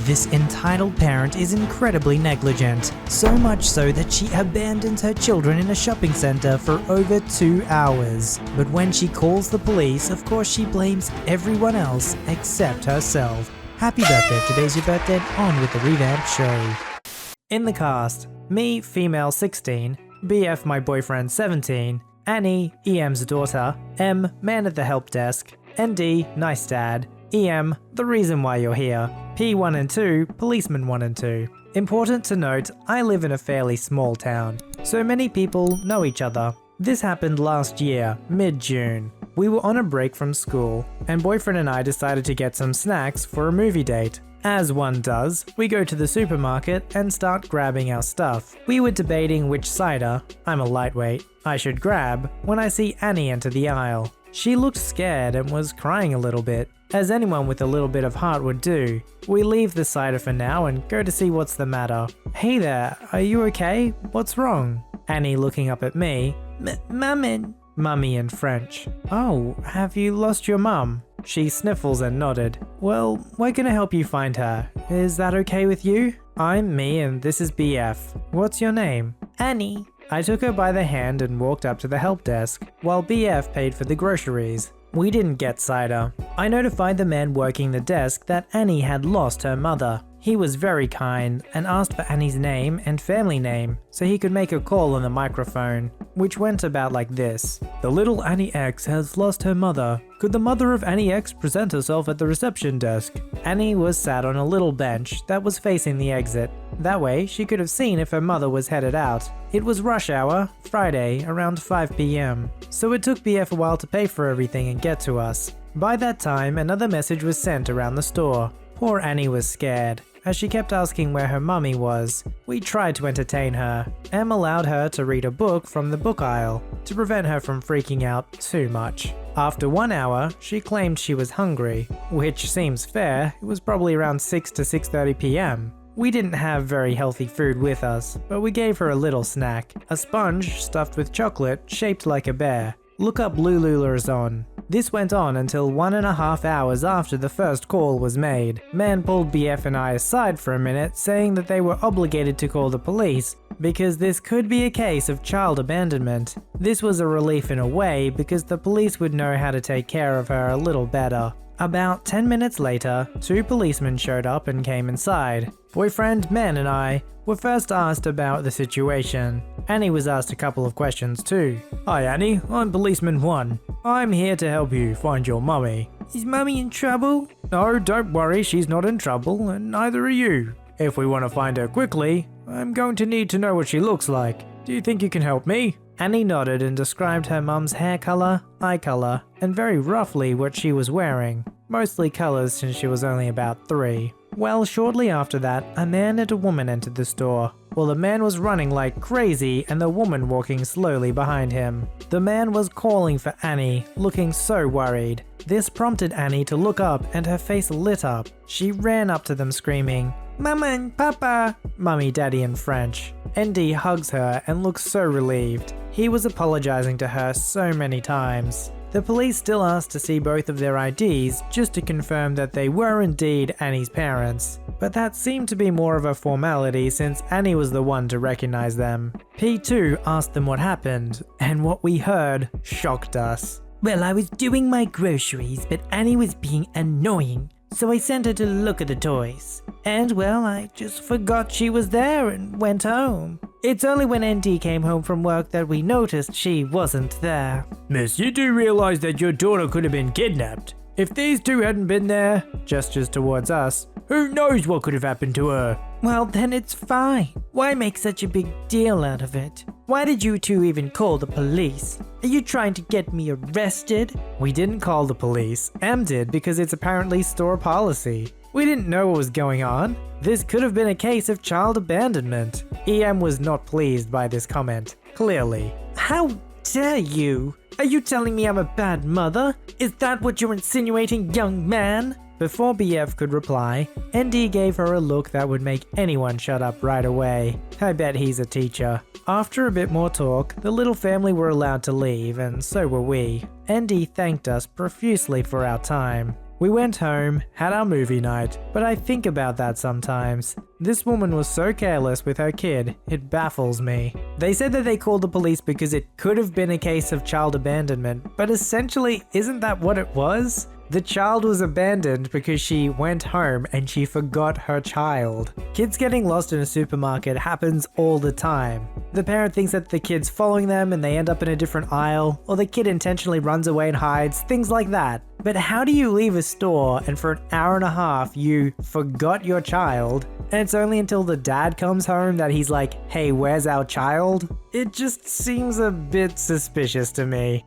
This entitled parent is incredibly negligent, so much so that she abandons her children in a shopping center for over 2 hours. But when she calls the police, of course she blames everyone else except herself. Happy birthday, today's your birthday, on with the revamped show. In the cast, me, female 16, BF my boyfriend 17, Annie, EM's daughter, M, man at the help desk, ND, nice dad, EM, the reason why you're here, P1 and 2, policeman 1 and 2. Important to note, I live in a fairly small town, so many people know each other. This happened last year, mid-June. We were on a break from school, and boyfriend and I decided to get some snacks for a movie date. As one does, we go to the supermarket and start grabbing our stuff. We were debating which cider, I'm a lightweight, I should grab when I see Annie enter the aisle. She looked scared and was crying a little bit, as anyone with a little bit of heart would do. We leave the cider for now and go to see what's the matter. Hey there, are you okay? What's wrong? Annie looking up at me. Mummy in French. Oh, have you lost your mum? She sniffles and nodded. Well, we're gonna help you find her. Is that okay with you? I'm me and this is BF. What's your name? Annie. I took her by the hand and walked up to the help desk, while BF paid for the groceries. We didn't get cider. I notified the man working the desk that Annie had lost her mother. He was very kind and asked for Annie's name and family name so he could make a call on the microphone, which went about like this. The little Annie X has lost her mother. Could the mother of Annie X present herself at the reception desk? Annie was sat on a little bench that was facing the exit. That way, she could have seen if her mother was headed out. It was rush hour, Friday, around 5 p.m. So it took BF a while to pay for everything and get to us. By that time, another message was sent around the store. Poor Annie was scared, as she kept asking where her mummy was. We tried to entertain her. Em allowed her to read a book from the book aisle, to prevent her from freaking out too much. After 1 hour, she claimed she was hungry, which seems fair. It was probably around 6 to 6:30 p.m. We didn't have very healthy food with us, but we gave her a little snack, a sponge stuffed with chocolate shaped like a bear. Look up Lulurazon. This went on until 1.5 hours after the first call was made. Man pulled BF and I aside for a minute, saying that they were obligated to call the police because this could be a case of child abandonment. This was a relief in a way because the police would know how to take care of her a little better. About 10 minutes later, 2 policemen showed up and came inside. Boyfriend, man and I were first asked about the situation. Annie was asked a couple of questions too. Hi Annie, I'm policeman 1. I'm here to help you find your mummy. Is mummy in trouble? No, don't worry, she's not in trouble, and neither are you. If we want to find her quickly, I'm going to need to know what she looks like. Do you think you can help me? Annie nodded and described her mum's hair color, eye color, and very roughly what she was wearing. Mostly colors since she was only about 3. Well, shortly after that, a man and a woman entered the store. Well, the man was running like crazy and the woman walking slowly behind him. The man was calling for Annie, looking so worried. This prompted Annie to look up and her face lit up. She ran up to them screaming, Mama and Papa! Mummy, Daddy in French. ND hugs her and looks so relieved. He was apologizing to her so many times. The police still asked to see both of their IDs just to confirm that they were indeed Annie's parents. But that seemed to be more of a formality since Annie was the one to recognize them. P2 asked them what happened, and what we heard shocked us. Well, I was doing my groceries, but Annie was being annoying. So I sent her to look at the toys. And well, I just forgot she was there and went home. It's only when ND came home from work that we noticed she wasn't there. Miss, you do realize that your daughter could have been kidnapped? If these 2 hadn't been there, gestures towards us, who knows what could have happened to her? Well, then it's fine. Why make such a big deal out of it? Why did you 2 even call the police? Are you trying to get me arrested? We didn't call the police. Em did because it's apparently store policy. We didn't know what was going on. This could have been a case of child abandonment. EM was not pleased by this comment, clearly. How dare you? Are you telling me I'm a bad mother? Is that what you're insinuating, young man? Before BF could reply, ND gave her a look that would make anyone shut up right away. I bet he's a teacher. After a bit more talk, the little family were allowed to leave, and so were we. ND thanked us profusely for our time. We went home, had our movie night, but I think about that sometimes. This woman was so careless with her kid, it baffles me. They said that they called the police because it could have been a case of child abandonment, but essentially, isn't that what it was? The child was abandoned because she went home and she forgot her child. Kids getting lost in a supermarket happens all the time. The parent thinks that the kid's following them and they end up in a different aisle, or the kid intentionally runs away and hides, things like that. But how do you leave a store and for an hour and a half you forgot your child, and it's only until the dad comes home that he's like, hey, where's our child? It just seems a bit suspicious to me.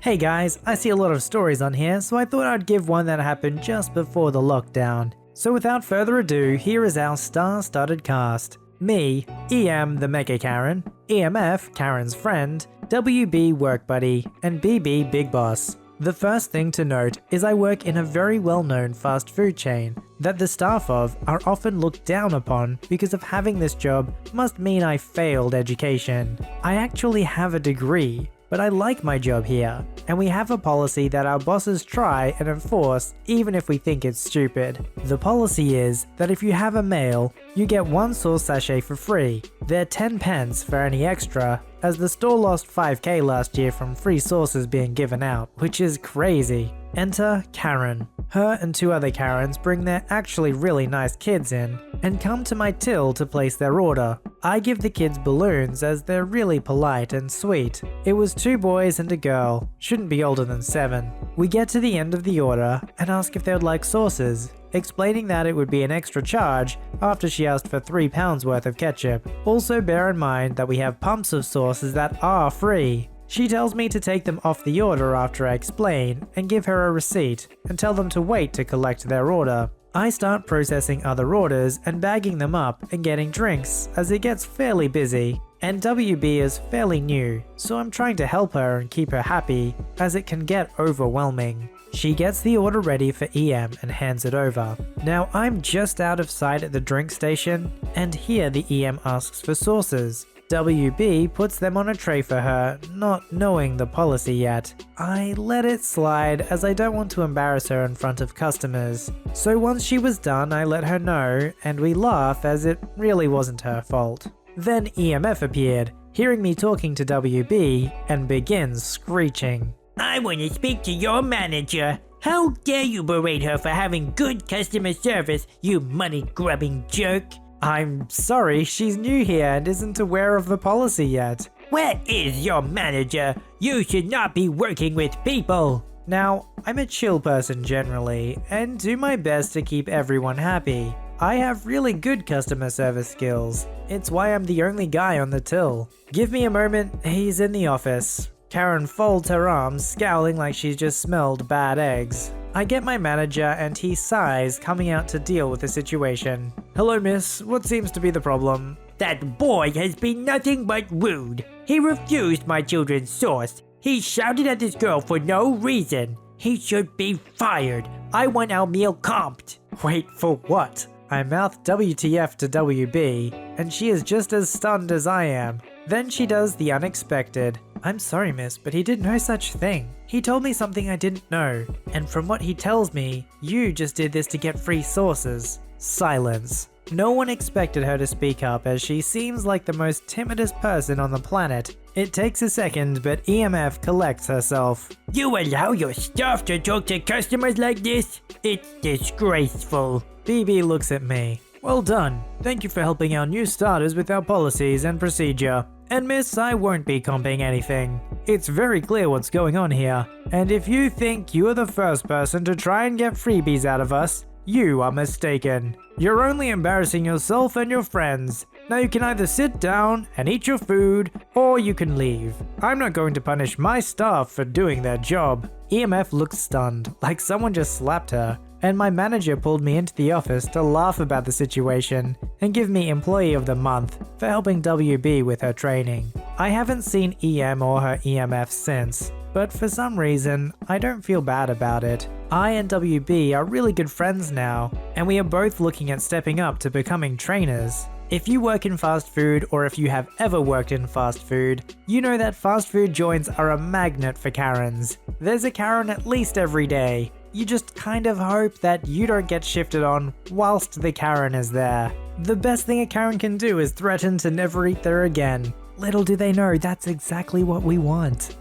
Hey guys, I see a lot of stories on here, so I thought I'd give one that happened just before the lockdown. So without further ado, here is our star-studded cast. Me, EM the Mega Karen, EMF Karen's friend, WB work buddy, and BB Big Boss. The first thing to note is I work in a very well-known fast food chain that the staff of are often looked down upon because of having this job must mean I failed education. I actually have a degree, but I like my job here, and we have a policy that our bosses try and enforce even if we think it's stupid. The policy is that if you have a mail, you get one sauce sachet for free. They're 10 pence for any extra, as the store lost 5k last year from free sauces being given out, which is crazy. Enter Karen. Her and two other Karens bring their actually really nice kids in and come to my till to place their order. I give the kids balloons as they're really polite and sweet. It was 2 boys and a girl, shouldn't be older than 7. We get to the end of the order and ask if they would like sauces, explaining that it would be an extra charge after she asked for £3 worth of ketchup. Also bear in mind that we have pumps of sauces that are free. She tells me to take them off the order after I explain and give her a receipt and tell them to wait to collect their order. I start processing other orders and bagging them up and getting drinks as it gets fairly busy, and WB is fairly new, so I'm trying to help her and keep her happy as it can get overwhelming. She gets the order ready for EM and hands it over. Now I'm just out of sight at the drink station, and here the EM asks for sauces. WB puts them on a tray for her, not knowing the policy yet. I let it slide as I don't want to embarrass her in front of customers. So once she was done, I let her know, and we laugh as it really wasn't her fault. Then EMF appeared, hearing me talking to WB, and begins screeching. I want to speak to your manager. How dare you berate her for having good customer service, you money-grubbing jerk? I'm sorry, she's new here and isn't aware of the policy yet. Where is your manager? You should not be working with people. Now, I'm a chill person generally, and do my best to keep everyone happy. I have really good customer service skills. It's why I'm the only guy on the till. Give me a moment, he's in the office. Karen folds her arms, scowling like she's just smelled bad eggs. I get my manager and he sighs, coming out to deal with the situation. Hello miss, what seems to be the problem? That boy has been nothing but rude. He refused my children's sauce. He shouted at this girl for no reason. He should be fired. I want our meal comped. Wait, for what? I mouth WTF to WB, and she is just as stunned as I am. Then she does the unexpected. I'm sorry miss, but he did no such thing. He told me something I didn't know, and from what he tells me, you just did this to get free sauces. Silence. No one expected her to speak up as she seems like the most timidest person on the planet. It takes a second, but EMF collects herself. You allow your staff to talk to customers like this? It's disgraceful. BB looks at me. Well done. Thank you for helping our new starters with our policies and procedure. And miss, I won't be comping anything. It's very clear what's going on here. And if you think you are the first person to try and get freebies out of us, you are mistaken. You're only embarrassing yourself and your friends. Now you can either sit down and eat your food, or you can leave. I'm not going to punish my staff for doing their job. EMF looks stunned, like someone just slapped her. And my manager pulled me into the office to laugh about the situation and give me Employee of the Month for helping WB with her training. I haven't seen EM or her EMF since, but for some reason, I don't feel bad about it. I and WB are really good friends now, and we are both looking at stepping up to becoming trainers. If you work in fast food, or if you have ever worked in fast food, you know that fast food joints are a magnet for Karens. There's a Karen at least every day. You just kind of hope that you don't get shifted on whilst the Karen is there. The best thing a Karen can do is threaten to never eat there again. Little do they know that's exactly what we want.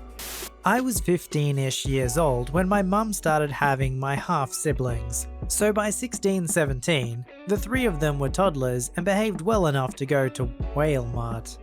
I was 15-ish years old when my mum started having my half-siblings. So by 16-17, the three of them were toddlers and behaved well enough to go to Whale Mart.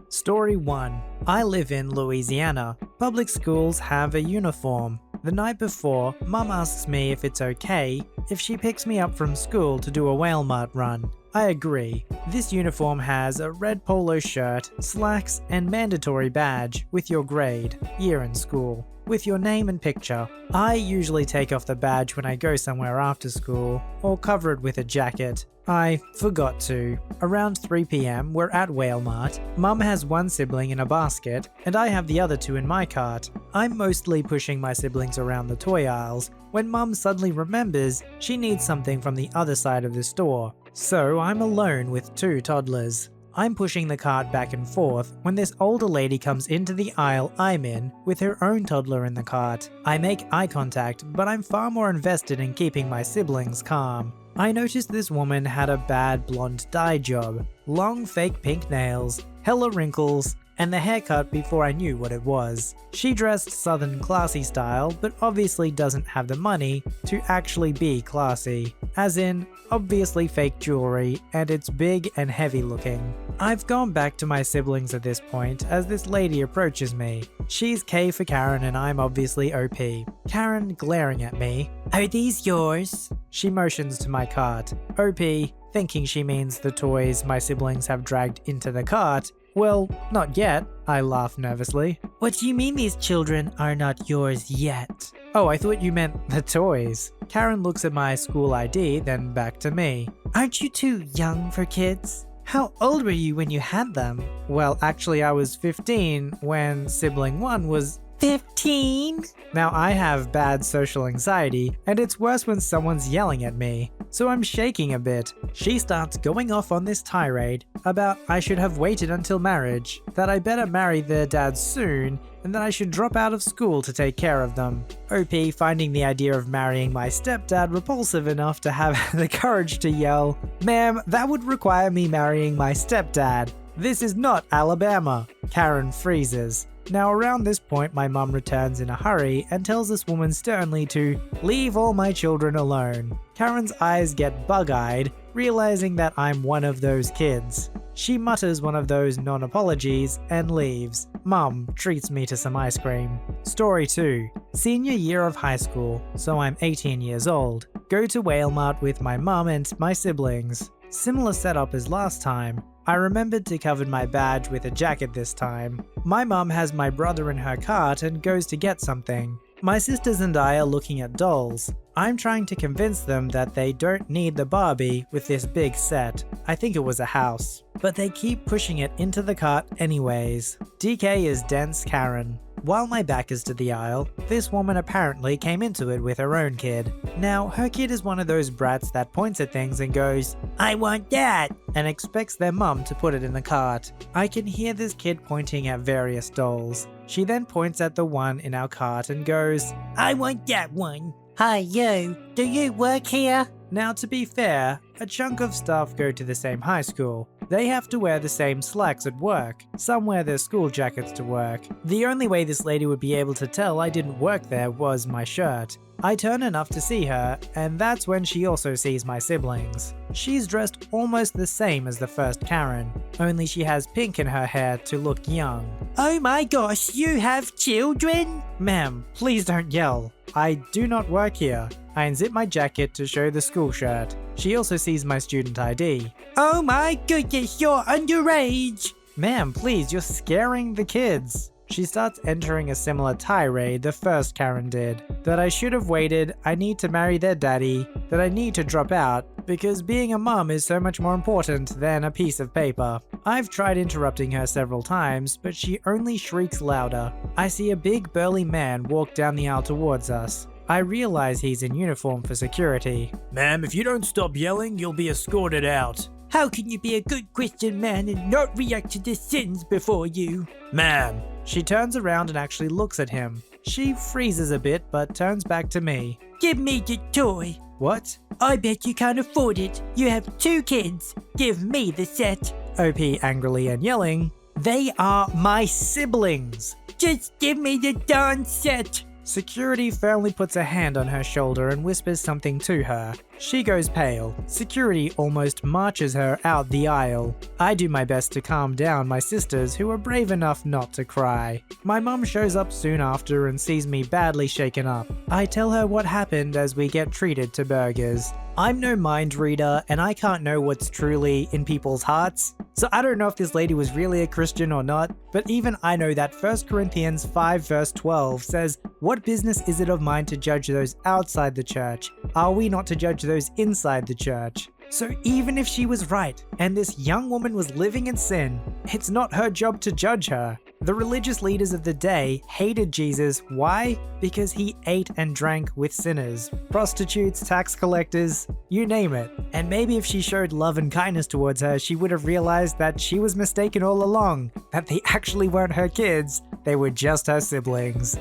Story 1. I live in Louisiana. Public schools have a uniform. The night before, Mum asks me if it's okay if she picks me up from school to do a Whale Mart run. I agree. This uniform has a red polo shirt, slacks, and mandatory badge with your grade, year in school, with your name and picture. I usually take off the badge when I go somewhere after school, or cover it with a jacket. I forgot to. Around 3 PM, we're at Whale Mart. Mum has one sibling in a basket, and I have the other two in my cart. I'm mostly pushing my siblings around the toy aisles, when Mum suddenly remembers she needs something from the other side of the store. So I'm alone with two toddlers. I'm pushing the cart back and forth when this older lady comes into the aisle I'm in with her own toddler in the cart. I make eye contact, but I'm far more invested in keeping my siblings calm. I noticed this woman had a bad blonde dye job, long fake pink nails, hella wrinkles, and the haircut before I knew what it was. She dressed southern classy style, but obviously doesn't have the money to actually be classy. As in, obviously fake jewelry, and it's big and heavy looking. I've gone back to my siblings at this point as this lady approaches me. She's K for Karen and I'm obviously OP. Karen glaring at me. "Are these yours?" She motions to my cart. OP, thinking she means the toys my siblings have dragged into the cart. "Well, not yet," I laugh nervously. "What do you mean these children are not yours yet?" "Oh, I thought you meant the toys." Karen looks at my school ID, then back to me. "Aren't you too young for kids? How old were you when you had them?" "Well, actually I was 15 when sibling 1 was 15? Now I have bad social anxiety, and it's worse when someone's yelling at me, so I'm shaking a bit. She starts going off on this tirade about I should have waited until marriage, that I better marry their dad soon, and that I should drop out of school to take care of them. OP finding the idea of marrying my stepdad repulsive enough to have the courage to yell, "Ma'am, that would require me marrying my stepdad. This is not Alabama." Karen freezes. Now around this point my mum returns in a hurry and tells this woman sternly to leave all my children alone. Karen's eyes get bug-eyed, realizing that I'm one of those kids. She mutters one of those non-apologies and leaves. Mum treats me to some ice cream. Story 2. Senior year of high school, so I'm 18 years old. Go to Whale Mart with my mum and my siblings. Similar setup as last time. I remembered to cover my badge with a jacket this time. My mum has my brother in her cart and goes to get something. My sisters and I are looking at dolls. I'm trying to convince them that they don't need the Barbie with this big set. I think it was a house. But they keep pushing it into the cart anyways. DK is dense Karen. While my back is to the aisle, this woman apparently came into it with her own kid. Now, her kid is one of those brats that points at things and goes, "I want that," and expects their mum to put it in the cart. I can hear this kid pointing at various dolls. She then points at the one in our cart and goes, "I want that one." "Hi you, do you work here?" Now to be fair, a chunk of staff go to the same high school. They have to wear the same slacks at work. Some wear their school jackets to work. The only way this lady would be able to tell I didn't work there was my shirt. I turn enough to see her, and that's when she also sees my siblings. She's dressed almost the same as the first Karen, only she has pink in her hair to look young. "Oh my gosh, you have children?" "Ma'am, please don't yell. I do not work here." I unzip my jacket to show the school shirt. She also sees my student ID. "Oh my goodness, you're underage!" "Ma'am, please, you're scaring the kids." She starts entering a similar tirade the first Karen did. That I should have waited, I need to marry their daddy, that I need to drop out, because being a mum is so much more important than a piece of paper. I've tried interrupting her several times, but she only shrieks louder. I see a big burly man walk down the aisle towards us. I realize he's in uniform for security. "Ma'am, if you don't stop yelling, you'll be escorted out." "How can you be a good Christian man and not react to the sins before you?" "Ma'am." She turns around and actually looks at him. She freezes a bit but turns back to me. Give me the toy. What? I bet you can't afford it. You have 2 kids. Give me the set. OP angrily and yelling, "They are my siblings!" Just give me the darn set. Security firmly puts a hand on her shoulder and whispers something to her. She goes pale. Security almost marches her out the aisle. I do my best to calm down my sisters, who are brave enough not to cry. My mum shows up soon after and sees me badly shaken up. I tell her what happened as we get treated to burgers. I'm no mind reader and I can't know what's truly in people's hearts, so I don't know if this lady was really a Christian or not, but even I know that 1 Corinthians 5 verse 12 says, "What business is it of mine to judge those outside the church? Are we not to judge those inside the church?" So even if she was right, and this young woman was living in sin, it's not her job to judge her. The religious leaders of the day hated Jesus. Why? Because he ate and drank with sinners, prostitutes, tax collectors, you name it. And maybe if she showed love and kindness towards her, she would have realized that she was mistaken all along, that they actually weren't her kids, they were just her siblings.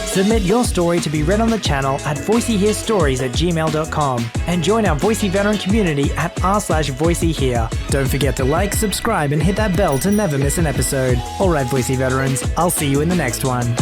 Submit your story to be read on the channel at VoiceyHereStories@gmail.com and join our Voicey veteran community at r/VoiceyHere. Don't forget to like, subscribe, and hit that bell to never miss an episode. Alright, Voicey veterans, I'll see you in the next one.